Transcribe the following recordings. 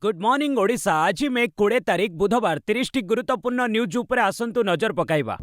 Good morning Odisha. आज मे 20 तारीख बुधवार 30 टी गुरुत्वपूर्ण न्यूज उपरे आसंतु नजर पकाइबा।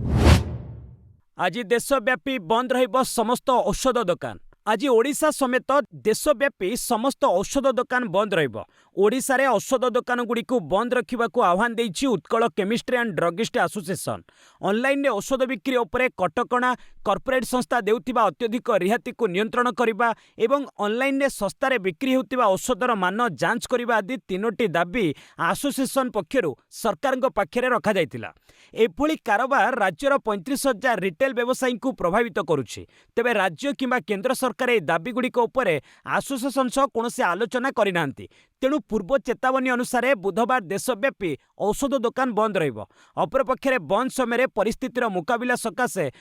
आज देशव्यापी बंद रहिबो समस्त औषध दुकान। आज ओडिशा समेत देशव्यापी समस्त औषध दुकान बंद रहिबो। ओडिशा रे औषध दुकान गुड़िकु बंद रखिबाकू आह्वान देइछि Utkal chemistry and druggist association. Online रे औषध बिक्री उपरे कटकणा, कॉर्पोरेट संस्था देउथिबा अत्यधिक रिहाती को नियंत्रण करिबा एवं ऑनलाइन रे सस्ता रे बिक्री हेउथिबा औषधर मान जांच करिबा आदि तीनोटी दाबी एसोसिएशन पक्षरु सरकारक पाखरे रखा जायतिला। एभली कारोबार राज्यर 35,000 रिटेल व्यवसायी को प्रभावित करुछि। तेबे राज्य किंबा केंद्र सरकार ए दाबीगुड़िक उपरे एसोसिएशन सह कौनसी आलोचना करिनांती। तेणु पूर्व चेतावनी अनुसार बुधवार देशव्यापी औषध दुकान बंद रहिबो। अपरपक्षे बंद समय परिस्थितिर मुकाबिला सकाशे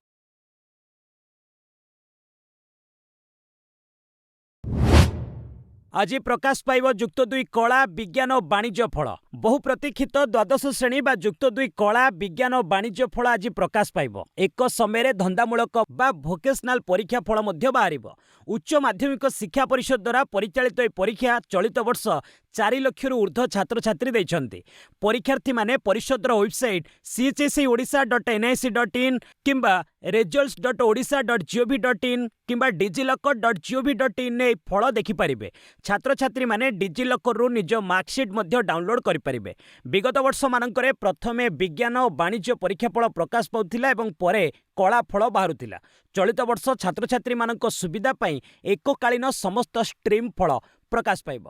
आज प्रकाश पाइब जुक्त 2 कला विज्ञान और वाणिज्य फल। बहु प्रतीक्षित द्वादश श्रेणी बा जुक्त 2 कला विज्ञान और वाणिज्य फल आज प्रकाश पाइब। एक समय धंदामूलक बा भोकेशनाल परीक्षा फल मध्य बाहरिब। उच्च माध्यमिक शिक्षा परिषद द्वारा परिचालित ए परीक्षा चलित वर्ष 4 लाख ऊर्ध्व छात्र छात्री देइछन्ति। परीक्षार्थी माने परिषदर वेबसाइट chse.odisha.nic.in किंबा results.odisha.gov.in किंबा digillocker.gov.in ने फल देखि परिबे। छात्र छात्री माने डिजिलॉकर रु निज मार्कशीट मध्य डाउनलोड करि परिबे। विगत वर्ष मानकरे प्रथमे विज्ञान और वाणिज्य परीक्षा फल प्रकाश पाउथिला एवं परे कला फल बाहरुथिला। चलित वर्ष छात्र छात्री मानक सुविधा पई एककालीन समस्त स्ट्रीम फल प्रकाश पाइब।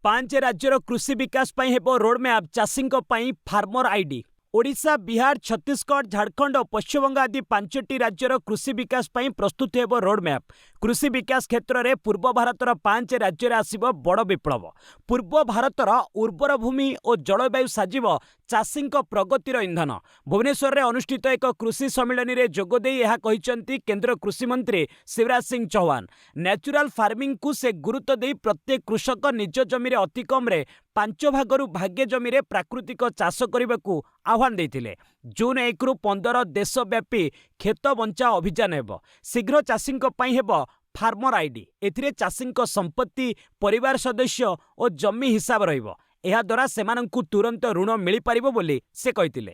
5 राज्यर कृषि विकास पई हेबो रोडमैप। चाषींक पई फार्मर आईडी। ओडिशा, बिहार, छत्तीसगढ़, झारखंड और पश्चिमबंग आदि 5टी राज्यर कृषि विकास पई प्रस्तुत हेबो रोडमैप। कृषि विकास क्षेत्र में पूर्व भारतर 5 राज्य आसिब बड़ विप्लव। पूर्व भारतर उर्वर भूमि और जलवायु साजिब चाषींक प्रगतिर इंधन। भुवनेश्वर में अनुष्ठित एक कृषि सम्मेलन में जोगदे यह कहिसंती केंद्र कृषि मंत्री शिवराज सिंह चौहान। नेचुरल फार्मिंग को से गुरुत्व दे प्रत्येक कृषक निज जमी अति कम 5 भागरू भाग्य जमी प्राकृतिक चाष करने को आह्वान देते। जून 1 रु 15 देशव्यापी खेत बंचा अभियान हेब। शीघ्र चाषींक पई हेब फार्मर आईडी। एथिरे चाषींक संपत्ति, परिवार सदस्य और जमी हिसाब रहिबो। एहा द्वारा सेमानंकु तुरंत ऋण मिल पारिबो बोली से कहितिले।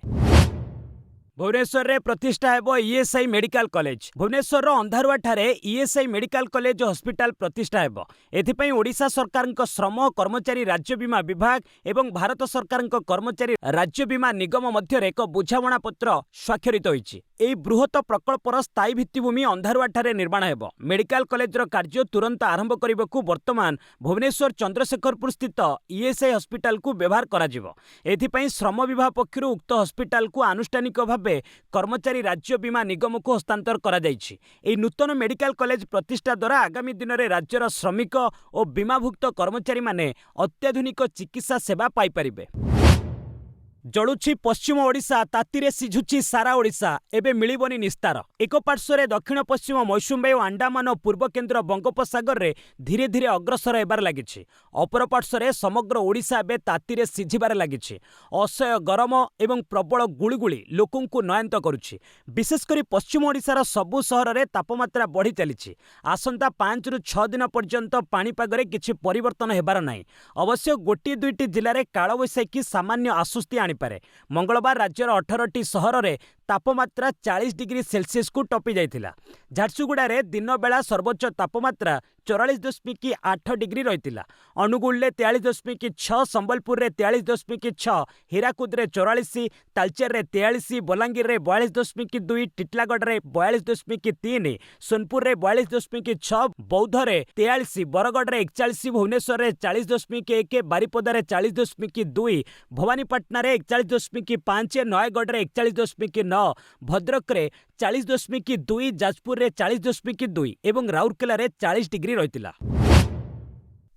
भुवनेश्वर रे प्रतिष्ठा हेबो ESI medical college. Bhubaneswar Andharua ठारे ईएसआई मेडिकल कॉलेज हॉस्पिटल प्रतिष्ठा हेबो। एथिपई ओडिशा सरकारक श्रम कर्मचारी राज्य बीमा विभाग एवं भारत सरकारक कर्मचारी राज्य बीमा निगम मध्य एक बुझामणा पत्र स्वाक्षरित होईछि। एही बृहत प्रकल्पर स्थायी भित्तिभूमि अंधारुआ ठारे निर्माण हेबो। मेडिकल कॉलेजर कार्य तुरंत आरंभ करबाकू वर्तमान भुवनेश्वर चंद्रशेखरपुर स्थित ईएसआई हॉस्पिटल को व्यवहार करा जिवो। एथिपई श्रम विभाग पक्षरु उक्त हॉस्पिटल को आनुष्ठानिक भाव कर्मचारी राज्य बीमा निगम को हस्तांतर करा जायछि। एही नूतन मेडिकल कॉलेज प्रतिष्ठा द्वारा आगामी दिन में राज्यर श्रमिक और बीमाभुक्त कर्मचारी माने अत्याधुनिक चिकित्सा सेवा पाई परिबे। जलुछि पश्चिम ओडिशा, तातीरे सिझुछि सारा ओडिशा। एबे मिलिबनी निस्तार। एक पार्श्व दक्षिण पश्चिम मौसुमी और अंडमान और पूर्व केन्द्र बंगोपसागर रे धीरे धीरे अग्रसर हेबार लागिछि। अपर पार्श्व समग्र ओडिशा एबे तातीरे सिझिबार लागिछि। असह्य गरम एवं प्रबल गुळुगुळी लोकंकु नयंत करुछि। विशेषकर पश्चिम ओडिशार सबु सहर रे तापमात्रा बढ़ी चलिछि। आसंता 5 रु 6 दिन पर्यंत पाणीपागरे किछि परिवर्तन हेबार नाही। अवश्य गोटी दुईटी जिले में कालबैशाखी सामान्य आश्वस्ति आनीपारे। मंगलवार राज्यर 18टी सहर में तापमात्रा 40 डिग्री सेल्सियस को टपी जाइथिला। झारसुगुड़ा दिन बेला सर्वोच्च तापमात्रा 44.8 डिग्री रही। अनुगुल 43.6, संबलपुर 43.6, हीराकुद 44, तालचेर 43, बलांगीर 42.2, टिटलागढ़ 42.3, सोनपुर 42.6, बौद्ध 43, बरगढ़ 41, भुवनेश्वर 40.1, बारिपदा 40.2, भवानीपाटना 41.5, नयगढ़ 41.9, भद्रक 40.2, जाजपुर 40.2 एवं राउरकेला 40 डिग्री रहितिला।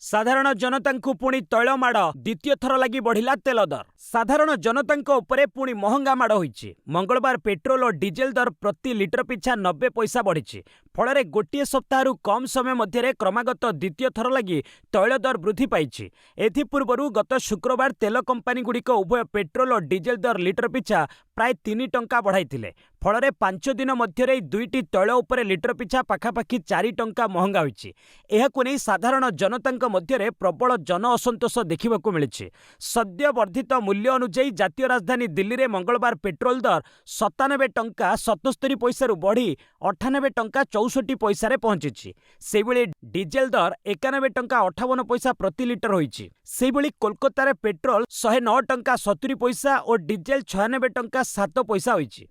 साधारण जनता पुणी तैल माड़। द्वितीय थर लगी बढ़िला तेल दर। साधारण जनता उपरे पुणी महंगा माड़ होईछि। मंगलवार पेट्रोल और डीजेल दर प्रति लिटर पिछा 90 पैसा बढ़ी। फल गोटे सप्ताह कम समय मध्य क्रमागत द्वितीय थर लगी तैल दर वृद्धि पाई। एथिपूर्व गत शुक्रवार तेल कंपानी गुड़िक उभय पेट्रोल और डीजेल दर लिटर पिछा प्राय 3 टंका बढ़ाई। फल 5 दिन मध्य दुईटी तैल उपर लिटर पिछा पाखापाखि 4 टंका महंगा होईछि। एहाकु नै साधारण जनता मध्य प्रबल जन असंतोष देखा मिली। सद्य वर्धित मूल्य अनुଯାयी जातीय राजधानी दिल्ली में मंगलवार पेट्रोल दर 97 टंका 77 पैसा बढ़ी 98 टंका 64 पैसा पहुंची। सेहिभଳି डीजेल दर 91 टंका 58 पैसा प्रति लिटर होईछि। सेहिभଳି कोलकाता पेट्रोल 109 टंका 70 पैसा और डीजेल 96 टंका 7 पैसा होईछि।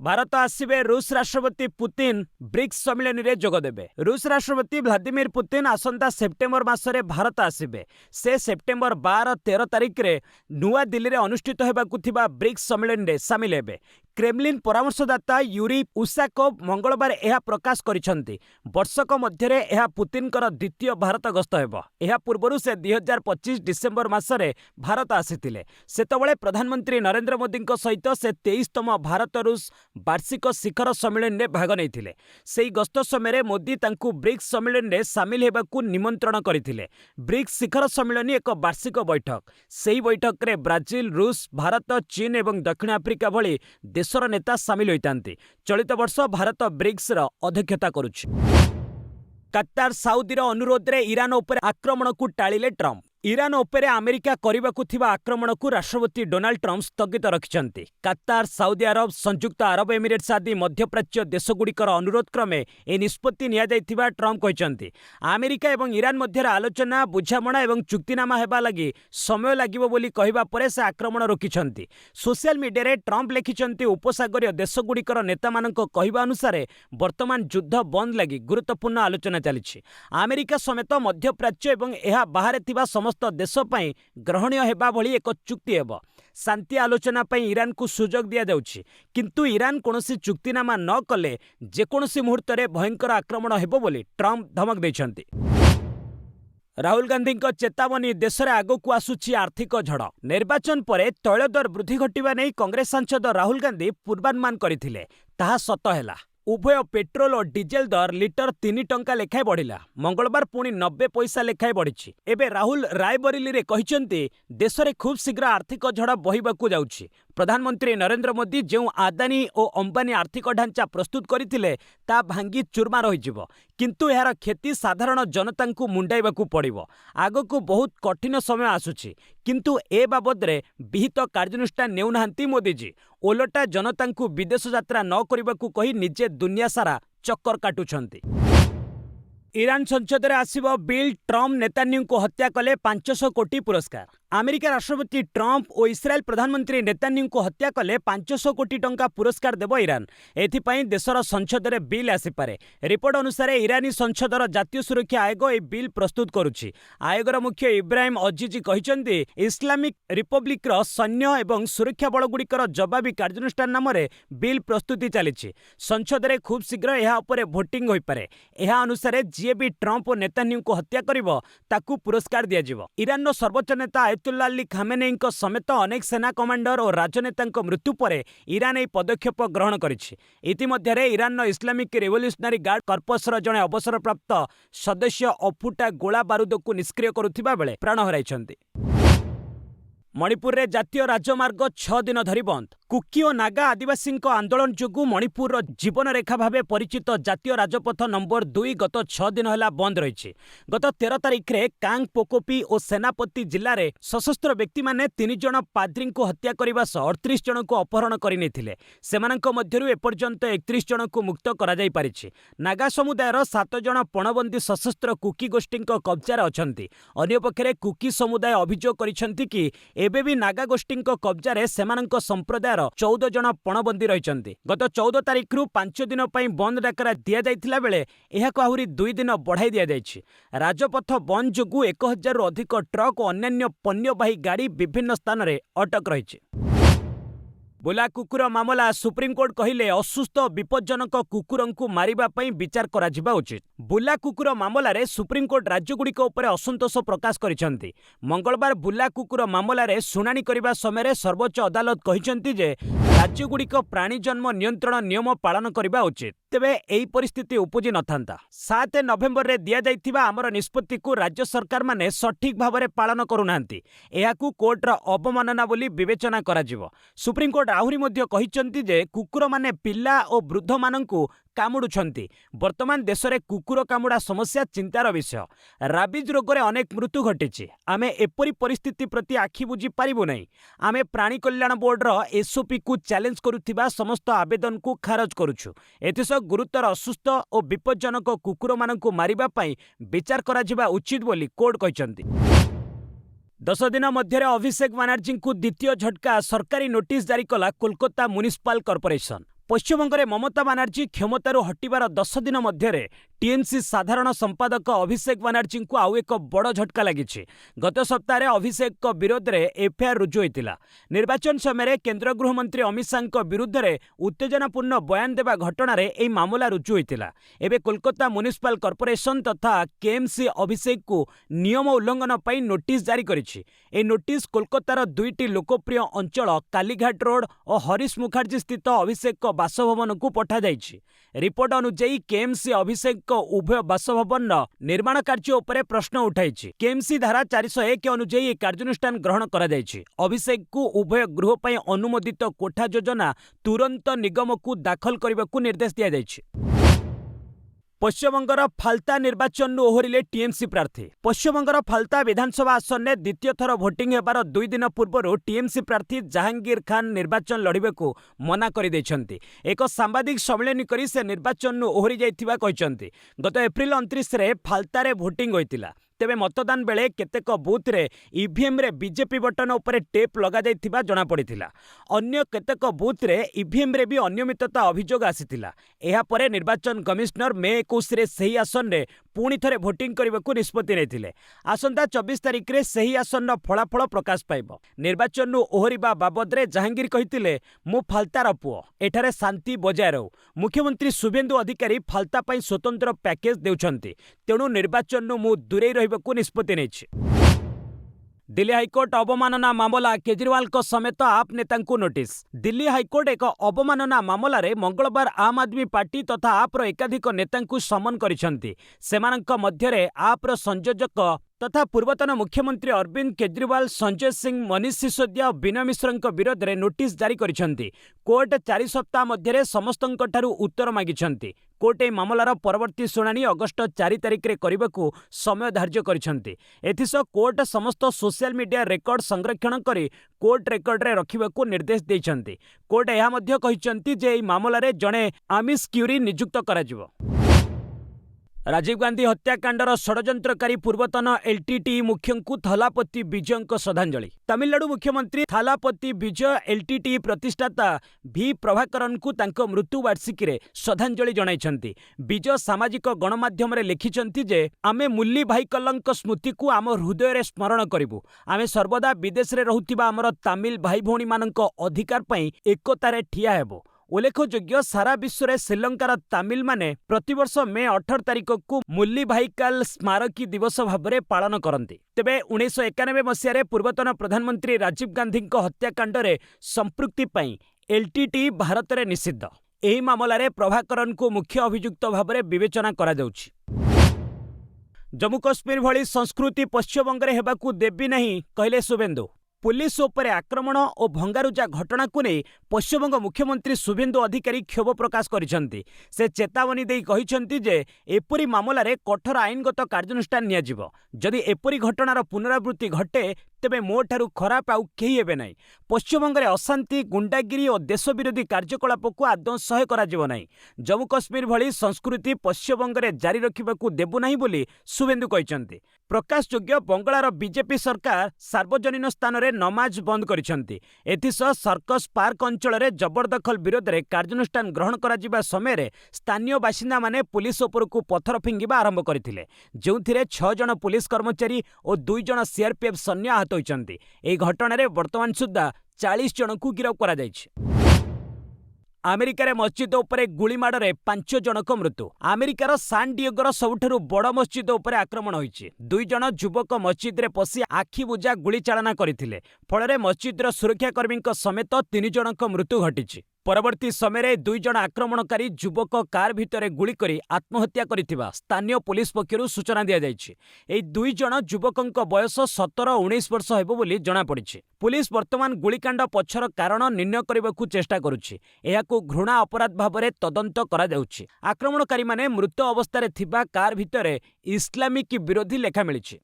भारत आसिबे रूस राष्ट्रपति पुतिन ब्रिक्स सम्मेलन में जोगदेबे। रूस राष्ट्रपति व्लादिमीर पुतिन आसंता सेप्टेम्बर मासरे भारत आसिबे। से सेप्टेम्बर 12-13 तारिख रे नुआ दिल्ली रे अनुष्ठित हेबाकु थिबा ब्रिक्स सम्मेलन रे सामिल हेबे। क्रेमलिन परामर्शदाता यूरी उसाकोव मंगलवार यह प्रकाश करिसंती। वर्षक मध्य यह पुतिनकर द्वितीय भारत गस्त हेबो। यह पूर्व से 2025 डिसेम्बर मासरे भारत आसीथिले। सेतबेले प्रधानमंत्री नरेंद्र मोदी सहित से 23तम भारत रूस वार्षिक शिखर सम्मेलन में भाग नहीं। से गस्त समय मोदी तांकु ब्रिक्स सम्मेलन में सामिल हेबाकु निमंत्रण करथिले। ब्रिक्स शिखर सम्मेलन एक वार्षिक बैठक। से बैठक में ब्राजिल, रूस, भारत, चीन और दक्षिण आफ्रिका भली देशर नेता सामिल होइतांती। चलित वर्ष भारत ब्रिक्स अध्यक्षता करुछि। कतार साउदी अनुरोध रे ईरान उपर आक्रमण को टाळिले ट्रम्प। ईरान उपर अमेरिका करबाकु थिबा आक्रमण को राष्ट्रपति डोनाल्ड ट्रम्प स्थगित रखिछंती। कतार, साउदी अरब, संयुक्त अरब एमिरेट्स आदि मध्यप्राच्य देशगुड़िकर अनुरोध क्रमे ए निष्पत्ति निया जाइथिबा ट्रम्प कहिछंती। अमेरिका एवं ईरान मध्य आलोचना, बुझामणा एवं चुक्तिनामा हेबा लगी समय लागिबो बोली कहिबा परे से आक्रमण रोकिछंती। सोशल मीडिया रे ट्रम्प लिखिछंती, उपसागरीय देशगुड़िकर नेतामानक कहिबा अनुसार वर्तमान युद्ध बंद लगी गुरुत्वपूर्ण आलोचना चलिछि। अमेरिका समेत मध्यप्राच्य एवं एहा बाहर थिबा समस्त देश पई ग्रहणीय हेबा भली एक चुक्ति हेब। शांति आलोचना पई ईरान को सुजोग दिया जाउछि, किंतु ईरान कोनोसी चुक्तिनामा न कले जेकोनोसी मुहूर्त रे भयंकर आक्रमण हेबो बोली ट्रम्प धमक दैछंती। राहुल गांधी चेतावनी, देश में आगक आसुची आर्थिक झड़। निर्वाचन पर तैल दर वृद्धि घटिबा नै कांग्रेस सांसद राहुल गांधी पूर्वानुमान करथिले, ताहा सत हैला। उभय पेट्रोल और डीजेल दर लिटर 3 टंका लेखाएं बढ़िला। मंगलवार पुणी 90 पैसा लेखाएं बढ़ी। एबे राहुल रायबरेली रे कहिसंती, देश में खूब शीघ्र आर्थिक झड़ बहिबाकू जाउछि। प्रधानमंत्री नरेंद्र मोदी जो आदानी और अंबानी आर्थिक ढांचा प्रस्तुत करथिले ता भांगी चूरमार होइजिबो, किंतु यार क्षति साधारण जनता को मुंडाइबाकू पड़िबो। आगकू बहुत कठिन समय आसुछि, किंतु ए बाबद रे विहित कार्यानुष्ठान नेउनाहांती मोदीजी। ओलटा जनता को विदेश यात्रा न करिबाकू कहि निजे दुनिया सारा चक्कर काटुछंती। ईरान संसद में आसिबो बिल, ट्रम्प नेतान्याहू को हत्या कले 500 कोटी पुरस्कार। अमेरिका राष्ट्रपति ट्रम्प और इस्राएल प्रधानमंत्री नेतान्याहू को हत्या कले 500 कोटी टंका पुरस्कार देव ईरान। एथिपाई देशर संसद में बिल आसीपारे। रिपोर्ट अनुसार ईरानी संसदर जातीय सुरक्षा आयोग ए बिल प्रस्तुत करुछि। आयोगर मुख्य इब्राहिम अजीजी कहिसंती, इस्लामिक रिपब्लिकर सैन्य एवं सुरक्षा बलगुड़िकर जवाबी कार्यानुष्ठान नाम बिल प्रस्तुति चली। संसद में खूब शीघ्र यह उपर भोटिंग होई पारे। यह अनुसार जी भी ट्रम्प और नेतान्याहू को हत्या करिवो ताकू पुरस्कार दिया जिवो। ईरान सर्वोच्च नेता आयतुल्लाह अली खामेनेई समेत अनेक सेना कमांडर और राजनेता मृत्यु पर ईरान यह पदक्षेप ग्रहण करिछि। इतिमध्य ईरान इस्लामिक रिवोल्यूशनरी गार्ड कर्पसर जड़े अवसरप्राप्त सदस्य अफुटा गोला बारूद को निष्क्रिय करुथिबा बेले प्राण हराइछंती। मणिपुर रे जातीय राजमार्ग 6 दिन धरी बंद। कुकी और नागा आदिवासी आंदोलन जोगु मणिपुर जीवन रेखा भाव परिचित जातीय राजपथ नंबर 2 गत 6 दिन है बंद रही। गत 13 तारिख में कांग पोकोपी और सेनापति जिले में सशस्त्र व्यक्ति माने 3 जन पाद्री को हत्या करने सह 38 जन को अपहरण करते। एपर्यंत 31 जन को मुक्त कर। नागा समुदायर 7 जन पणबंदी सशस्त्र कुकी गोष्ठी कब्जार अच्छा। अन्यपक्षे कुकी समुदाय अभियोग करिसेंती कि एबे भी नागा गोष्ठी कब्जार सेमानक संप्रदायर 14 जन पणबंदी रही। गत 14 तारिख रु 5 दिन बंद डाकरा दि जाइथिला बेले एहाको आहुरी 2 दिन बढ़ाई दिया जाइछि। राजपथ बंद जोगु 1000 रु अधिक ट्रक और अन्य पण्यवाही गाड़ी विभिन्न स्थान में अटक रही। बुला कुकुर मामला सुप्रीमकोर्ट कहिले असुस्थ विपज्जनक कुकुर को मारिबा पई विचार करा जिबा उचित। बुला कुकुर मामला रे सुप्रीमकोर्ट राज्यगुड़िक उपर असंतोष प्रकाश करिसेंती। मंगलवार बुला कुकुर मामला रे सुनानी करिबा समय सर्वोच्च अदालत कहिसेंती जे राज्यगुड़िक प्राणी जन्म नियंत्रण नियम पालन करने उचित। तेबे एही परिस्थिति उपजी नथांता। 7 नवेम्बर रे दिया जाइथिबा आमर निष्पत्ति को राज्य सरकार माने सठिक भाव पालन करूनांती। एहाकू कोर्टर अवमानना बोली विवेचना कराजिवो। सुप्रीमकोर्ट आहुरी मध्य कहिसंती जे कुकुर माने पिल्ला और वृद्ध मानंकू कामुडुछंती। वर्तमान देश में कुकुर कामुड़ा समस्या चिंतार विषय। राबिज रोग रे अनेक मृत्यु घटी। आमे एपरी परिस्थिति प्रति आखि बुझी पारिबु नहीं। आमे प्राणी कल्याण बोर्ड रो एसओपी को चैलेंज करुथिबा समस्त आवेदन को खारज करुछु। एथिस गुरुतर असुस्थ और विपज्जनक कुकुर मानंकू मारिबा पई विचार कराजिबा उचित बोली कोर्ट कहिसंती। 10 दिन मध्य अभिषेक बनर्जी को द्वितीय झटका सरकारी नोटिस जारी कला कोलकाता म्युनिसिपल कॉर्पोरेशन। पश्चिमबंग में ममता बनर्जी क्षमतार हटिबार 10 दिन मध्य टीएमसी साधारण संपादक अभिषेक बनर्जी को आउ एक बड़ झटका लगी। गत सप्ताह अभिषेक विरोध में एफआईआर रुजु होता। निर्वाचन समय केंद्र गृहमंत्री अमित शाह विरुद्ध में उत्तेजनापूर्ण बयान देवा घटना यह मामला रुजु होता। एवं कोलकाता म्युनिसिपल कॉर्पोरेशन तथा केएमसी अभिषेक को नियम उल्लंघन पर नोटिस जारी करिछि। ए नोटिस कोलकातार दुईटी लोकप्रिय अंचल कालीघाट रोड और हरीश मुखर्जी स्थित अभिषेक बासभवन को पठा जाइछि। रिपोर्ट अनुसार केएमसी अभिषेक उभय बासभवन निर्माण कार्य उपरे प्रश्न उठाइछि। केएमसी धारा 401 अनुसार कार्यानुष्ठान ग्रहण करा जाइछि। अभिषेक को उभय गृह पर अनुमोदित कोठा योजना तुरंत निगम को दाखल करने को निर्देश दिया जाइछि। पश्चिमबंगर फाल्ता निर्वाचन ओहरिले टीएमसी प्रार्थी। पश्चिमबंगर फाल्ता विधानसभा आसन में द्वितीय थर भोटिंग हेबार 2 दिन पूर्व टीएमसी प्रार्थी जहांगीर खान निर्वाचन लड़िबे को मना कर दैछंती। एक सांबादिक सम्मेलन करी से निर्वाचन ओहरी जाइथिबा कहिसंती। गत एप्रिल 29 रे फाल्ता रे भोटिंग होइतिला। तेबे मतदान बेले केतेक बूथ रे ईवीएम रे बीजेपी बटन उपरे टेप लगा जाइथिबा जणा पड़िथिला। अन्य केतेक बूथ रे ईवीएम रे भी अनियमितता अभियोग आसीथिला। एहा परे निर्वाचन कमिश्नर मे 21 रे सही आसन रे पुणी थरे भोटिंग करबाकू निष्पत्ति नेथिले। आसंता 24 तारिख रे सही आसन रो फलाफल प्रकाश पाइबो। निर्वाचन ओहरिबा बाबद रे जहांगीर कहितिले, मु फाल्तार पुओ, एठारे शांति बजाय रहू। मुख्यमंत्री शुभेंदु अधिकारी फाल्ता पई स्वतंत्र पैकेज देउछंती। तेणु निर्वाचन मु दूरे रहिबाकू निष्पत्ति नेछि। दिल्ली हाईकोर्ट अवमानना मामला केजरीवाल को समेत आप नेता को नोटिस। दिल्ली हाईकोर्ट एक अवमानना मामला रे मंगलवार आम आदमी पार्टी तथा आप्र एकाधिक नेता समन करिसेंती। सेमानंक मध्यरे आप्र संयोजक तथा पूर्वतन मुख्यमंत्री अरविंद केजरीवाल, संजय सिंह, मनीष सिसोदिया और विनय मिश्र विरोध में नोटिस जारी करिसेंती। कोर्ट 4 सप्ताह मध्य समस्तंक ठारू उत्तर मागिछंती। कोर्ट ए मामलार परवर्ती शुणाणी अगस्ट 4 तारिख रे करबाकू समय धार्य करिसेंती। एथिसह कोर्ट समस्त सोशल मीडिया रेकर्ड संरक्षण करी कोर्ट रेकर्ड रे रखिबाकू निर्देश देइछंती। कोर्ट एहा मध्य कहिसंती जे एई मामलारे जणे आमिष क्यूरी नियुक्त कराजिवो। राजीव गांधी हत्याकांडर षड्यंत्रकारी पूर्वतन एलटीटी मुख्य को थलापति विजय श्रद्धांजलि। तमिलनाडु मुख्यमंत्री थालापति विजय एलटीटी प्रतिष्ठाता भी प्रभाकरन को तांको मृत्यु वार्षिकी रे श्रद्धांजलि जणाइछंती। विजय सामाजिक गणमाध्यम रे लिखिछंती जे आमे मुल्ली भाई कल्लंक स्मृति को आम हृदय रे स्मरण करिबु। आमे सर्वदा विदेश रे रहुतिबा आमर तमिल भाई भौणी मानक अधिकार पई एकतारे ठिया हेबो। उल्लेखयोग्य सारा विश्व में श्रीलंकार तमिल माने प्रतिवर्ष मे 18 तारिख को मुल्ली भाईकाल स्मारकी दिवस भाव में पालन करती। तेबे 1991 मसीह पूर्वतन प्रधानमंत्री राजीव गांधी हत्याकांड रे संपृक्ति पई एलटीटी भारत में निषिद्ध। एही मामला रे प्रभाकरन को मुख्य अभियुक्त भाव में विवेचना करा जाउछि। जम्मू कश्मीर भली संस्कृति पश्चिमबंग रे हेबाकू देबी नहीं कहले शुभेंदु। पुलिस उपरे आक्रमण और भंगारुजा घटना को नहीं पश्चिमबंग मुख्यमंत्री शुभेंदु अधिकारी क्षोभ प्रकाश करिसेंती। से चेतावनी देई कहिसेंती जे एपरी मामला रे कठोर आईनगत कार्यानुष्ठान नियाजिबो। जदि एपरी घटनार पुनरावृत्ति घटे तेबे मोठारू खराब आउ केही हेबे नहीं। पश्चिमबंग रे अशांति, गुंडागिरी और देश विरोधी कार्यकलाप को आदौ सह्य कराजिबो नहीं। जम्मू कश्मीर भली संस्कृति पश्चिमबंग रे जारी रखिबाकू देबु नहीं बोली शुभेंदु कहिसेंती। प्रकाशयोग्य बंगलार बीजेपी सरकार सार्वजनिक स्थान रे नमाज बंद करिसेंती। एथिसह सर्कस पार्क अंचल रे जबरदखल विरोध रे कार्यानुष्ठान ग्रहण कराजिबा समय रे स्थानीय बासिंदा माने पुलिस उपरकू पत्थर फिंगिबा आरंभ करथिले, जोंथिरे 6 जण पुलिस कर्मचारी और 2 जण सीआरपीएफ सैन्य आहत होइचंती। एही घटना रे वर्तमान सुद्धा 40 जण को गिरफ्त करा जायछि। ଆମେରିକାରେ ମସଜିଦ ଉପରେ ଗୁଳିମାଡ଼ରେ 5 ଜଣଙ୍କ ମୃତ୍ୟୁ। ଆମେରିକାର ସାନ୍ ଡିଏଗୋର ସବୁଠାରୁ ବଡ଼ ମସଜିଦ ଉପରେ ଆକ୍ରମଣ ହୋଇଛି। 2 ଜଣ ଯୁବକ ମସଜିଦରେ ପଶି ଆଖିବୁଜା ଗୁଳିଚାଳନା କରିଥିଲେ। ଫଳରେ ମସଜିଦର ସୁରକ୍ଷାକର୍ମୀଙ୍କ ସମେତ 3 ଜଣଙ୍କ ମୃତ୍ୟୁ ଘଟିଛି। ପରବର୍ତ୍ତୀ ସମୟରେ 2 ଜଣ ଆକ୍ରମଣକାରୀ ଯୁବକ କାର୍ ଭିତରେ ଗୁଳି କରି ଆତ୍ମହତ୍ୟା କରିଥିବା ସ୍ଥାନୀୟ ପୁଲିସ ପକ୍ଷରୁ ସୂଚନା ଦିଆଯାଇଛି। ଏହି 2 ଜଣ ଯୁବକଙ୍କ ବୟସ 17-19 ବର୍ଷ ହେବ ବୋଲି ଜଣାପଡ଼ିଛି। ପୁଲିସ ବର୍ତ୍ତମାନ ଗୁଳିକାଣ୍ଡ ପଛର କାରଣ ନିର୍ଣ୍ଣୟ କରିବାକୁ ଚେଷ୍ଟା କରୁଛି। ଏହାକୁ ଘୃଣା ଅପରାଧ ଭାବରେ ତଦନ୍ତ କରାଯାଉଛି। ଆକ୍ରମଣକାରୀମାନେ ମୃତ ଅବସ୍ଥାରେ ଥିବା କାର୍ ଭିତରେ ଇସଲାମିକ ବିରୋଧୀ ଲେଖା ମିଳିଛି।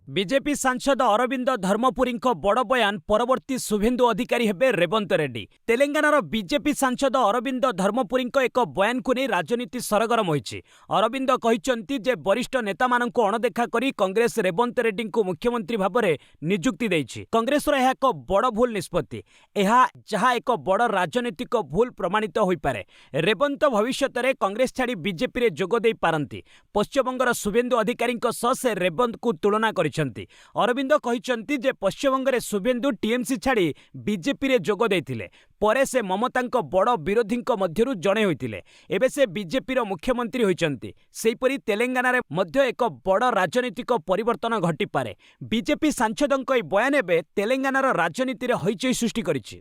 ବିଜେପି ସାଂସଦ ଅରବିନ୍ଦ ଧର୍ମପୁରୀଙ୍କ ବଡ଼ ବୟାନ ପରବର୍ତ୍ତୀ ଶୁଭେନ୍ଦୁ ଅଧିକାରୀ ହେବେ ରେବନ୍ତ ରେଡ୍ଡି। ତେଲେଙ୍ଗାନାର ବିଜେପି ସାଂସଦ ଅରବିନ୍ଦ ଧର୍ମପୁରୀଙ୍କ ଏକ ବୟାନକୁ ନେଇ ରାଜନୀତି ସରଗରମ ହୋଇଛି। ଅରବିନ୍ଦ କହିଛନ୍ତି ଯେ ବରିଷ୍ଠ ନେତାମାନଙ୍କୁ ଅଣଦେଖା କରି କଂଗ୍ରେସ ରେବନ୍ତ ରେଡ୍ଡିଙ୍କୁ ମୁଖ୍ୟମନ୍ତ୍ରୀ ଭାବରେ ନିଯୁକ୍ତି ଦେଇଛି। କଂଗ୍ରେସର ଏହା ଏକ ବଡ଼ ଭୁଲ ନିଷ୍ପତ୍ତି। ଯାହା ଏକ ବଡ଼ ରାଜନୈତିକ ଭୁଲ ପ୍ରମାଣିତ ହୋଇପାରେ। ରେବନ୍ତ ଭବିଷ୍ୟତରେ କଂଗ୍ରେସ ଛାଡ଼ି ବିଜେପିରେ ଯୋଗ ଦେଇପାରନ୍ତି। ପଶ୍ଚିମବଙ୍ଗର ଶୁଭେନ୍ଦୁ ଅଧିକାରୀଙ୍କ ସହ ସେ ରେବନ୍ତଙ୍କୁ ତୁଳନା କରିଛନ୍ତି। ଅରବିନ୍ଦ କହିଛନ୍ତି ଯେ ପଶ୍ଚିମବଙ୍ଗରେ ଶୁଭେନ୍ଦୁ ଟିଏମସି ଛାଡ଼ି ବିଜେପିରେ ଯୋଗ ଦେଇଥିଲେ। ପରେ ସେ ମମତାଙ୍କ ବଡ଼ ବିରୋଧୀଙ୍କ ମଧ୍ୟରୁ ଜଣେ ହୋଇଥିଲେ। ଏବେ ସେ ବିଜେପିର ମୁଖ୍ୟମନ୍ତ୍ରୀ ହୋଇଛନ୍ତି। ସେହିପରି ତେଲେଙ୍ଗାନାରେ ମଧ୍ୟ ଏକ ବଡ଼ ରାଜନୈତିକ ପରିବର୍ତ୍ତନ ଘଟିପାରେ। ବିଜେପି ସାଂସଦଙ୍କ ଏହି ବୟାନ ଏବେ ତେଲେଙ୍ଗାନାର ରାଜନୀତିରେ ହଇଚଇ ସୃଷ୍ଟି କରିଛି।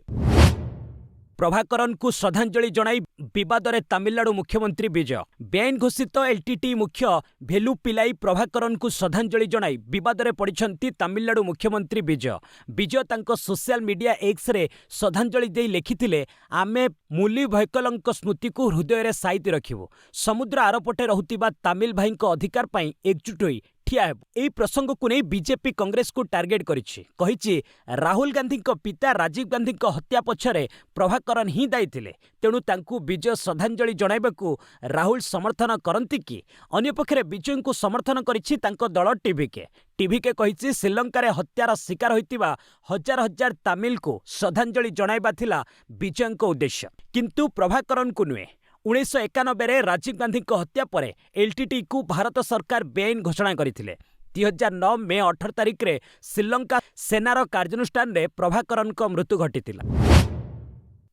ପ୍ରଭାକରନଙ୍କୁ ଶ୍ରଦ୍ଧାଞ୍ଜଳି ଜଣାଇ ବିବାଦରେ ତାମିଲନାଡୁ ମୁଖ୍ୟମନ୍ତ୍ରୀ ବିଜୟ। ବେଆଇନ ଘୋଷିତ ଏଲ୍ଟିଟି ମୁଖ୍ୟ ଭେଲୁପିଲାଇ ପ୍ରଭାକରନଙ୍କୁ ଶ୍ରଦ୍ଧାଞ୍ଜଳି ଜଣାଇ ବିବାଦରେ ପଡ଼ିଛନ୍ତି ତାମିଲନାଡୁ ମୁଖ୍ୟମନ୍ତ୍ରୀ ବିଜୟ। ବିଜୟ ତାଙ୍କ ସୋସିଆଲ ମିଡିଆ ଏକ୍ସରେ ଶ୍ରଦ୍ଧାଞ୍ଜଳି ଦେଇ ଲେଖିଥିଲେ, ଆମେ ମୁଲିଭୈକଲଙ୍କ ସ୍ମୃତିକୁ ହୃଦୟରେ ସାଇତି ରଖିବୁ। ସମୁଦ୍ର ଆରପଟେ ରହୁଥିବା ତାମିଲ ଭାଇଙ୍କ ଅଧିକାର ପାଇଁ ଏକଜୁଟ ହୋଇ ଠିଆ ହେବୁ। ଏହି ପ୍ରସଙ୍ଗକୁ ନେଇ ବିଜେପି କଂଗ୍ରେସକୁ ଟାର୍ଗେଟ କରିଛି। କହିଛି ରାହୁଲ ଗାନ୍ଧୀଙ୍କ ପିତା ରାଜୀବ ଗାନ୍ଧୀଙ୍କ ହତ୍ୟା ପଛରେ ପ୍ରଭାକରନ ହିଁ ଦାୟୀ ଥିଲେ। ତେଣୁ ତାଙ୍କୁ ବିଜୟ ଶ୍ରଦ୍ଧାଞ୍ଜଳି ଜଣାଇବାକୁ ରାହୁଲ ସମର୍ଥନ କରନ୍ତି କି? ଅନ୍ୟପକ୍ଷରେ ବିଜୟଙ୍କୁ ସମର୍ଥନ କରିଛି ତାଙ୍କ ଦଳ ଟିଭିକେ। ଟିଭିକେ କହିଛି ଶ୍ରୀଲଙ୍କାରେ ହତ୍ୟାର ଶିକାର ହୋଇଥିବା ହଜାର ହଜାର ତାମିଲଙ୍କୁ ଶ୍ରଦ୍ଧାଞ୍ଜଳି ଜଣାଇବା ଥିଲା ବିଜୟଙ୍କ ଉଦ୍ଦେଶ୍ୟ, କିନ୍ତୁ ପ୍ରଭାକରନଙ୍କୁ ନୁହେଁ। 1991ରେ ରାଜୀବ ଗାନ୍ଧୀଙ୍କ ହତ୍ୟା ପରେ ଏଲ୍ଟିଟିକୁ ଭାରତ ସରକାର ବେଆଇନ ଘୋଷଣା କରିଥିଲେ। 2009 ମେ 18 ତାରିଖରେ ଶ୍ରୀଲଙ୍କା ସେନାର କାର୍ଯ୍ୟାନୁଷ୍ଠାନରେ ପ୍ରଭାକରନଙ୍କ ମୃତ୍ୟୁ ଘଟିଥିଲା।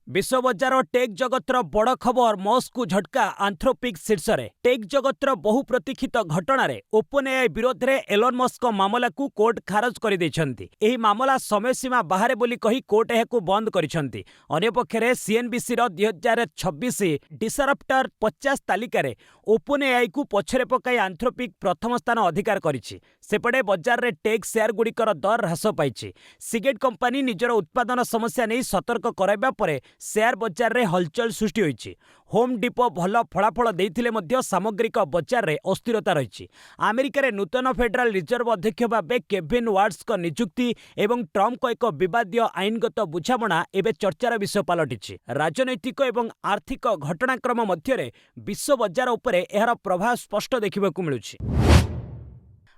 ବିଶ୍ୱ ବଜାର ଟେକ୍ ଜଗତର ବଡ଼ ଖବର ମସ୍କକୁ ଝଟକା ଆନ୍ଥ୍ରୋପିକ୍ ଶୀର୍ଷରେ। ଟେକ୍ ଜଗତର ବହୁ ପ୍ରତୀକ୍ଷିତ ଘଟଣାରେ ଓପନ୍ ଏଆଇ ବିରୋଧରେ ଏଲନ୍ ମସ୍କଙ୍କ ମାମଲାକୁ କୋର୍ଟ ଖାରଜ କରିଦେଇଛନ୍ତି। ଏହି ମାମଲା ସମୟସୀମା ବାହାରେ ବୋଲି କହି କୋର୍ଟ ଏହାକୁ ବନ୍ଦ କରିଛନ୍ତି। ଅନ୍ୟପକ୍ଷରେ ସିଏନ୍ବିସିର 2026 ଡିସରପ୍ଟର 50 ତାଲିକାରେ ଓପନ୍ ଏଆଇକୁ ପଛରେ ପକାଇ ଆନ୍ଥ୍ରୋପିକ୍ ପ୍ରଥମ ସ୍ଥାନ ଅଧିକାର କରିଛି। ସେପଟେ ବଜାରରେ ଟେକ୍ ସେୟାରଗୁଡ଼ିକର ଦର ହ୍ରାସ ପାଇଛି। ସିଗେଟ୍ କମ୍ପାନୀ ନିଜର ଉତ୍ପାଦନ ସମସ୍ୟା ନେଇ ସତର୍କ କରାଇବା ପରେ ସେୟାର ବଜାରରେ ହଲଚଲ ସୃଷ୍ଟି ହୋଇଛି। ହୋମ୍ ଡିପୋ ଭଲ ଫଳାଫଳ ଦେଇଥିଲେ ମଧ୍ୟ ସାମଗ୍ରିକ ବଜାରରେ ଅସ୍ଥିରତା ରହିଛି। ଆମେରିକାରେ ନୂତନ ଫେଡେରାଲ ରିଜର୍ଭ ଅଧ୍ୟକ୍ଷ ଭାବେ କେଭିନ୍ ୱାର୍ଡସଙ୍କ ନିଯୁକ୍ତି ଏବଂ ଟ୍ରମ୍ପଙ୍କ ଏକ ବିବାଦୀୟ ଆଇନଗତ ବୁଝାମଣା ଏବେ ଚର୍ଚ୍ଚାର ବିଷୟ ପାଲଟିଛି। ରାଜନୈତିକ ଏବଂ ଆର୍ଥିକ ଘଟଣାକ୍ରମ ମଧ୍ୟରେ ବିଶ୍ୱ ବଜାର ଉପରେ ଏହାର ପ୍ରଭାବ ସ୍ପଷ୍ଟ ଦେଖିବାକୁ ମିଳୁଛି।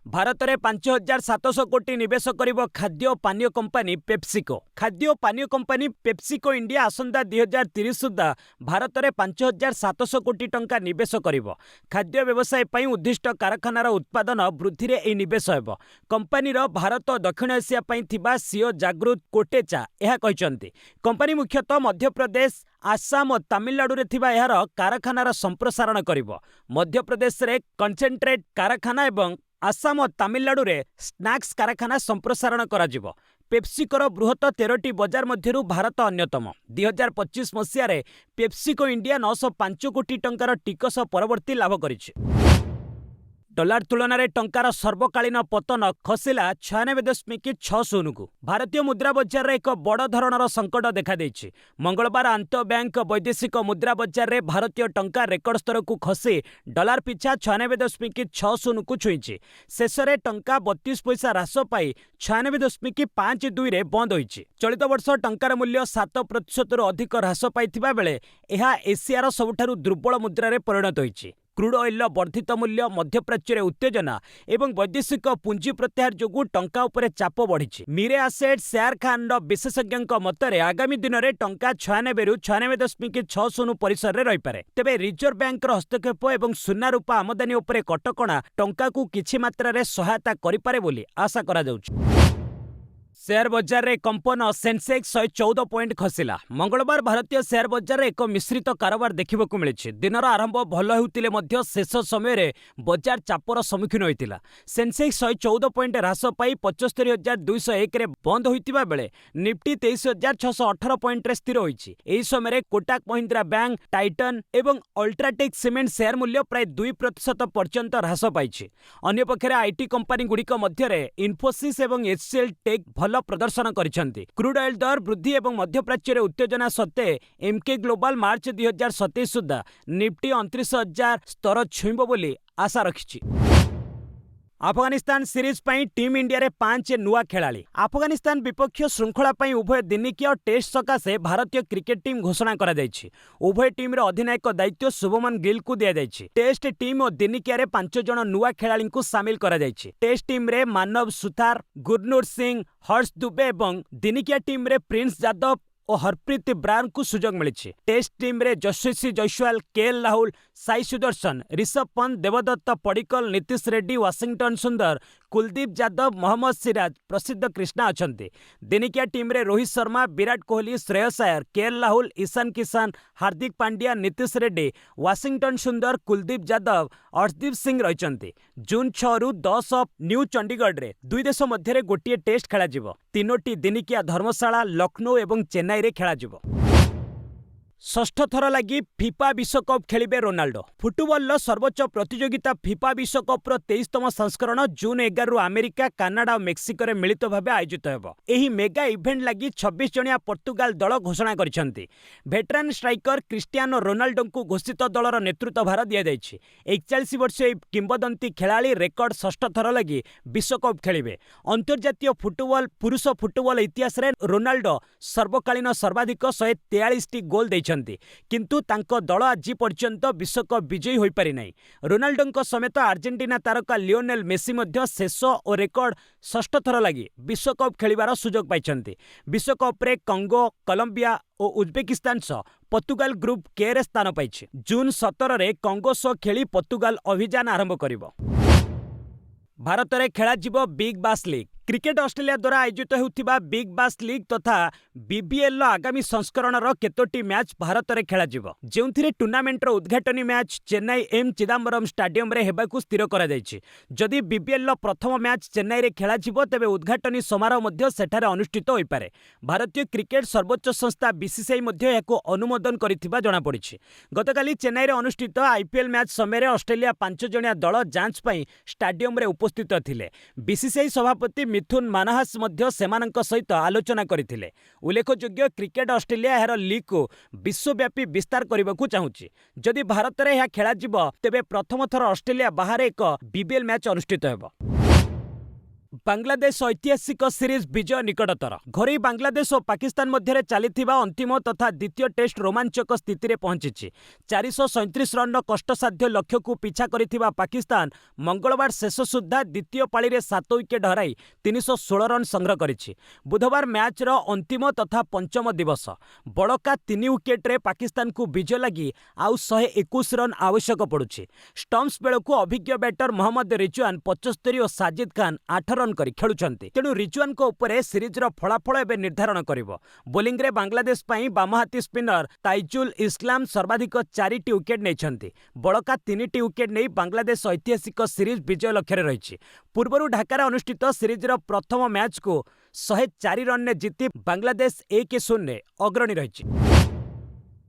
ଭାରତରେ 5700 କୋଟି ନିବେଶ କରିବ ଖାଦ୍ୟ ପାନୀୟ କମ୍ପାନୀ ପେପ୍ସିକୋ। ଖାଦ୍ୟ ପାନୀୟ କମ୍ପାନୀ ପେପ୍ସିକୋ ଇଣ୍ଡିଆ ଆସନ୍ତା 2030 ସୁଦ୍ଧା ଭାରତରେ 5700 କୋଟି ଟଙ୍କା ନିବେଶ କରିବ। ଖାଦ୍ୟ ବ୍ୟବସାୟ ପାଇଁ ଉଦ୍ଦିଷ୍ଟ କାରଖାନାର ଉତ୍ପାଦନ ବୃଦ୍ଧିରେ ଏହି ନିବେଶ ହେବ। କମ୍ପାନୀର ଭାରତ ଓ ଦକ୍ଷିଣ ଏସିଆ ପାଇଁ ଥିବା ସିଓ ଜାଗୃତ କୋଟେଚା ଏହା କହିଛନ୍ତି। କମ୍ପାନୀ ମୁଖ୍ୟତଃ ମଧ୍ୟପ୍ରଦେଶ, ଆସାମ ଓ ତାମିଲନାଡୁରେ ଥିବା ଏହାର କାରଖାନାର ସମ୍ପ୍ରସାରଣ କରିବ। ମଧ୍ୟପ୍ରଦେଶରେ କନସେଣ୍ଟ୍ରେଟ୍ କାରଖାନା ଏବଂ ଆସାମ ଓ ତାମିଲନାଡୁରେ ସ୍ନାକ୍ସ କାରଖାନା ସମ୍ପ୍ରସାରଣ କରାଯିବ। ପେପ୍ସିକୋର ବୃହତ 13ଟି ବଜାର ମଧ୍ୟରୁ ଭାରତ ଅନ୍ୟତମ। 2025 ମସିହାରେ ପେପ୍ସିକୋ ଇଣ୍ଡିଆ 905 କୋଟି ଟଙ୍କାର ଟିକସ ପରବର୍ତ୍ତୀ ଲାଭ କରିଛି। ଡଲାର ତୁଳନାରେ ଟଙ୍କାର ସର୍ବକାଳୀନ ପତନ ଖସିଲା 96.60କୁ। ଭାରତୀୟ ମୁଦ୍ରା ବଜାରରେ ଏକ ବଡ଼ ଧରଣର ସଙ୍କଟ ଦେଖାଦେଇଛି। ମଙ୍ଗଳବାର ଆନ୍ତଃ ବ୍ୟାଙ୍କ ବୈଦେଶିକ ମୁଦ୍ରା ବଜାରରେ ଭାରତୀୟ ଟଙ୍କା ରେକର୍ଡ ସ୍ତରକୁ ଖସି ଡଲାର ପିଛା 96.60କୁ ଛୁଇଁଛି। ଶେଷରେ ଟଙ୍କା 32 ପଇସା ହ୍ରାସ ପାଇ 96.52ରେ ବନ୍ଦ ହୋଇଛି। ଚଳିତ ବର୍ଷ ଟଙ୍କାର ମୂଲ୍ୟ 7%ରୁ ଅଧିକ ହ୍ରାସ ପାଇଥିବା ବେଳେ ଏହା ଏସିଆର ସବୁଠାରୁ ଦୁର୍ବଳ ମୁଦ୍ରାରେ ପରିଣତ ହୋଇଛି। କ୍ରୁଡ୍ ଅଏଲର ବର୍ଦ୍ଧିତ ମୂଲ୍ୟ, ମଧ୍ୟପ୍ରାଚ୍ୟରେ ଉତ୍ତେଜନା ଏବଂ ବୈଦେଶିକ ପୁଞ୍ଜି ପ୍ରତ୍ୟାହାର ଯୋଗୁଁ ଟଙ୍କା ଉପରେ ଚାପ ବଢ଼ିଛି। ମିରେ ଆସେଟ୍ ସେୟାର ଖାନର ବିଶେଷଜ୍ଞଙ୍କ ମତରେ ଆଗାମୀ ଦିନରେ ଟଙ୍କା 96ରୁ 96.60 ପରିସରରେ ରହିପାରେ। ତେବେ ରିଜର୍ଭ ବ୍ୟାଙ୍କର ହସ୍ତକ୍ଷେପ ଏବଂ ସୁନା ରୂପା ଆମଦାନୀ ଉପରେ କଟକଣା ଟଙ୍କାକୁ କିଛି ମାତ୍ରାରେ ସହାୟତା କରିପାରେ ବୋଲି ଆଶା କରାଯାଉଛି। शेयर बजार रे कंपन सेंसेक्स 114 पॉइंट खसिला। मंगलवार भारतीय शेयर बजार रे एक मिश्रित कारोबार देखिबा मिली। दिनर आरंभ भल होउतिले मध्य शेष समय रे बजार चापर सम्मुखीन होइतिला। सेंसेक्स 114 पॉइंट ह्रास पाई 75,201 रे बंद होइतिबा बेले निफ्टी 23,618 पॉइंट रे स्थिर होइछि। एही समय रे कोटक महिंद्रा बैंक, टाइटन एवं अल्ट्राटेक सीमेंट शेयर मूल्य प्राय 2% पर्यंत ह्रास पाइछि। अन्य पक्षरे आईटी कंपनी गुड़िक मध्य रे इन्फोसिस एवं एचसीएल टेक भल प्रदर्शन करिसेंति। क्रूड ऑयल दर वृद्धि एवं मध्यप्राच्य रे उत्तेजना सत्ते एमके ग्लोबल मार्च 2027 सुधा निफ्टी 29,000 स्तर छुईंब बोली आशा रखिछि। अफगानिस्तान सीरीज पई टीम इंडिया रे 5 नुआ खेलाड़ी। अफगानिस्तान विपक्ष श्रृंखला पई उभय दिनिकिया टेस्ट सकाशे भारतीय क्रिकेट टीम घोषणा करा जायछि। उभय टीम रे अधिनायक दायित्व शुभमन गिल को दिया जायछि। टेस्ट टीम और दिनिकिया रे 5 जण नुआ खेलाड़ी को शामिल करा जायछि। टेस्ट टीम रे मानव सुथार, गुरनूर सिंह, हर्ष दुबे एवं दिनिकिया टीम रे प्रिंस यादव और हरप्रीत ब्रार को सुजोग मिली। टेस्ट टीम रे यशस्वी जयसवाल, केएल राहुल, साई सुदर्शन, ऋषभ पंत, देवदत्त पडिक्कल, नीतीश रेड्डी, वाशिंगटन सुंदर, कुलदीप यादव, मोहम्मद सिराज, प्रसिद्ध कृष्णा अछंती। दिनिकिया टीम रे रोहित शर्मा, विराट कोहली, श्रेयस अय्यर, केएल राहुल, ईशान किशन, हार्दिक पांड्या, नीतीश रेड्डी, वाशिंगटन सुंदर, कुलदीप यादव, अर्शदीप सिंह रहिचंती। जून 6 रु 10 न्यू चंडीगढ़ रे दुई देश मध्य गोटे टेस्ट खेला जिवो। तीनोटी दिनिकिया धर्मशाला, लखनऊ एवं चेन्नई रे खेला जिवो। षष्ठ थर लगी फिफा विश्वकप खेलिबे रोनाल्डो। फुटबॉल सर्वोच्च प्रतियोगिता फिफा विश्वकप 23तम संस्करण जून 11 रु अमेरिका, कानाडा और मेक्सिको रे मिलित भाव आयोजित हेबो। एही मेगा इवेंट लगी 26 जणिया पोर्तुगाल दल घोषणा करिसेंति। वेटरान स्ट्राइकर क्रिस्टियानो रोनाल्डो को घोषित दलर नेतृत्व भार दिया जायछि। 41 वर्षीय किंबदंती खेलाड़ी रेकर्ड षष्ठ थर लगी विश्वकप खेलिबे। अंतर्जातीय फुटबॉल पुरुष फुटबॉल इतिहास रे रोनाल्डो सर्वकालीन सर्वाधिक 143 टी गोल दै किंतु तांको दल आज पर्यंत विश्वकप विजयी होई पारि नै। रोनाल्डो समेत अर्जेंटीना तारका लियोनेल मेसी मध्य शेष और रेकर्ड षष्ठ थर लगी विश्वकप खेलिबार सुजोग पाइछन्ति। विश्वकप रे कंगो, कोलंबिया और उज्बेकिस्तान सह पोर्तुगाल ग्रुप के रे स्थान पाइछि। जून 17 रे कंगो सह खेली पोर्तुगाल अभियान आरंभ करिबो। भारत में खेला जिवो big bash league. Cricket Australia द्वारा आयोजित होउथिबा बिग बास लीग तथा बीबीएल आगामी संस्करण केतोटी मैच भारत में खेला जिवो। जेउथिरे टूर्नामेंट उद्घाटनी match Chennai M Chidambaram stadium रे हेबाकू स्थिर करा जायछि। जदि बीबीएल प्रथम मैच चेन्नई रे खेला जिवो तेबे उद्घाटनी समारोह मध्य सेठारे अनुष्ठित होई पारे। भारतीय क्रिकेट सर्वोच्च संस्था बीसीसीआई मध्य याको अनुमोदन करिथिबा जणा पड़िछि। गतकाली चेन्नई रे अनुष्ठित आईपीएल मैच समय ऑस्ट्रेलिया 5 जणिया दल जांच पई स्टेडियम रे उपस्थित थिले। बीसीसीआई सभापति मिथुन मानहास मध्य सेमानंक सहित आलोचना करथिले। उल्लेखयोग्य क्रिकेट ऑस्ट्रेलिया यार लीग को विश्वव्यापी विस्तार करने चाहूँगी। जदि भारत में यह खेल तेबे प्रथम थर ऑस्ट्रेलिया बाहर एक बीबीएल मैच अनुष्ठित होब। बांग्लादेश ऐतिहासिक सीरीज विजय निकटतर। घरे बांग्लादेश और पाकिस्तान मध्य चलिथिबा अंतिम तथा द्वितीय टेस्ट रोमांचक स्थिति रे पहुंची। 437 रन कष्टसाध्य लक्ष्य को पीछा करिथिबा पाकिस्तान मंगलवार शेष सुधा द्वितीय पाली रे 7 विकेट हराई 316 रन संग्रह करिछि। बुधवार मैच रो अंतिम तथा पंचम दिवस बड़का 3 विकेट रे पाकिस्तान को विजय लगी आउ 121 रन आवश्यक पड़ुछि। स्टम्प्स बेल को अभिज्ञ बैटर मोहम्मद रिजवान 75 और साजिद खान 8 रन करी खेलुछंती। तेणु रिजवान को ऊपर सीरीज रो फलाफल एबे निर्धारण करिवो। बोलिंग रे बांग्लादेश पई बामहाती स्पिनर ताइजुल इस्लाम सर्वाधिक 4टी विकेट नेछंती। बड़का 3टी विकेट नै बांग्लादेश ऐतिहासिक सीरीज विजय लक्ष्य रे रहिछि। पूर्वरु ढाकारे अनुष्ठित सीरीज रो प्रथम मैच को 104 रन ने जीति बांग्लादेश 1-0 अग्रणी रहिछि।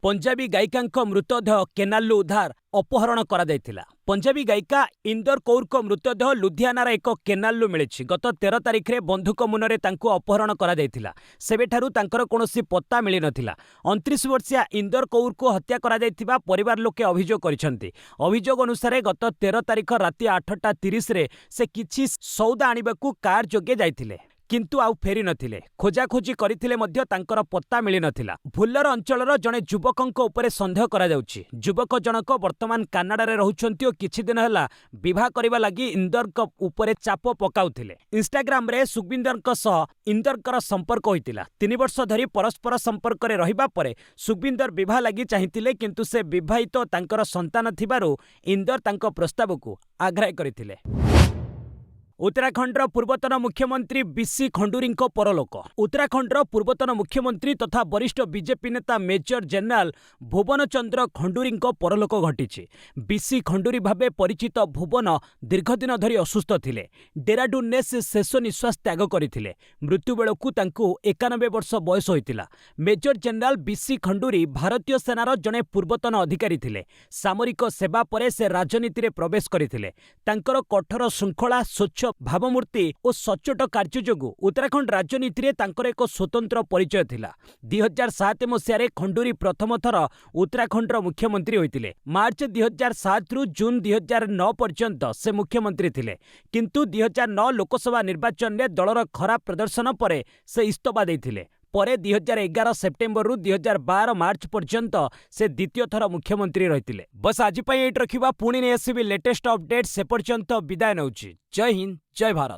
पंजाबी गायिका मृतदेह केनालू उद्धार अपहरण करा जायतिला। पंजाबी गायिका इंदर कौर को मृतदेह लुधियानार एक केनालू मिली। गत 13 तारिख रे बंधुक मुନରେ तांको अपहरण करा जायतिला। सेबेठारु तांकर कोनोसी पत्ता मिली नथिला। 29 वर्षीय इंदर कौर को हत्या करा जायतिबा परिवार लोके अभियोग करिसंती। अभियोग अनुसार गत 13 तारिख राति 8:30 रे से किछि सौदा आनिबाकू कार जोगे जायतिले किंतु आउ फेरी नथिले। खोजाखोजी करथिले मध्य तांकर पत्ता मिली नथिला। भुल्लर अंचलर जणे युवकंक उपरे संदेह करा जाउछि। युवक जनक वर्तमान कनाडा रे रहुछंती और किछि दिन हला विवाह करिबा लागि इंदरक उपरे चाप पकाउथिले। इंस्टाग्राम रे सुखविंदरक सह इंदरकर संपर्क होइतिला। 3 वर्ष धरि परस्पर संपर्क रे रहिबा परे सुखविंदर विवाह लागि चाहितिले किंतु से विवाहित तांकर संतान थिबारु इंदर तांको प्रस्ताव को आग्राह्य करथिले। उत्तराखंडर पूर्वतन मुख्यमंत्री बीसी खंडूरीଙ୍କ परलोक। उत्तराखंडर पूर्वतन मुख्यमंत्री तथा वरिष्ठ बीजेपी नेता मेजर जनरल भुवन चंद्र खंडूरीଙ୍କ परलोक घटिछि। बीसी खंडूरी भावे परिचित भुवन दीर्घदिन धरी असुस्थ थिले। डेराडून से शेष निश्वास त्याग करथिले। मृत्यु बेलकु तांकु 91 वर्ष बयस होइतिला। मेजर जनरल बीसी खंडूरी भारतीय सेनार जणे पूर्वतन अधिकारी थिले। सामरिक सेवा परे से राजनीति रे प्रवेश करथिले। तांकर कठोर श्रृंखला स्वच्छ भावमूर्ति और सचोट कार्य जोगु उत्तराखंड राजनीति रे तांकर एक स्वतंत्र परिचय थिला। 2007 मसीह खंडूरी प्रथम थर उत्तराखंडर मुख्यमंत्री होइतिले। मार्च 2007 रु जून 2009 पर्यंत से मुख्यमंत्री थिले। किंतु 2009 लोकसभा निर्वाचन में दलर खराब प्रदर्शन परे से इस्तफा देथिले। परे 2011 सेप्टेम्बर रु 2012 मार्च पर्यंत से द्वितीय थर मुख्यमंत्री रहितिले। बस आज एट रखिबा पुणी ने आसीबी लेटेस्ट अपडेट से पर्यंत विदाय नउची। जय हिंद जय भारत।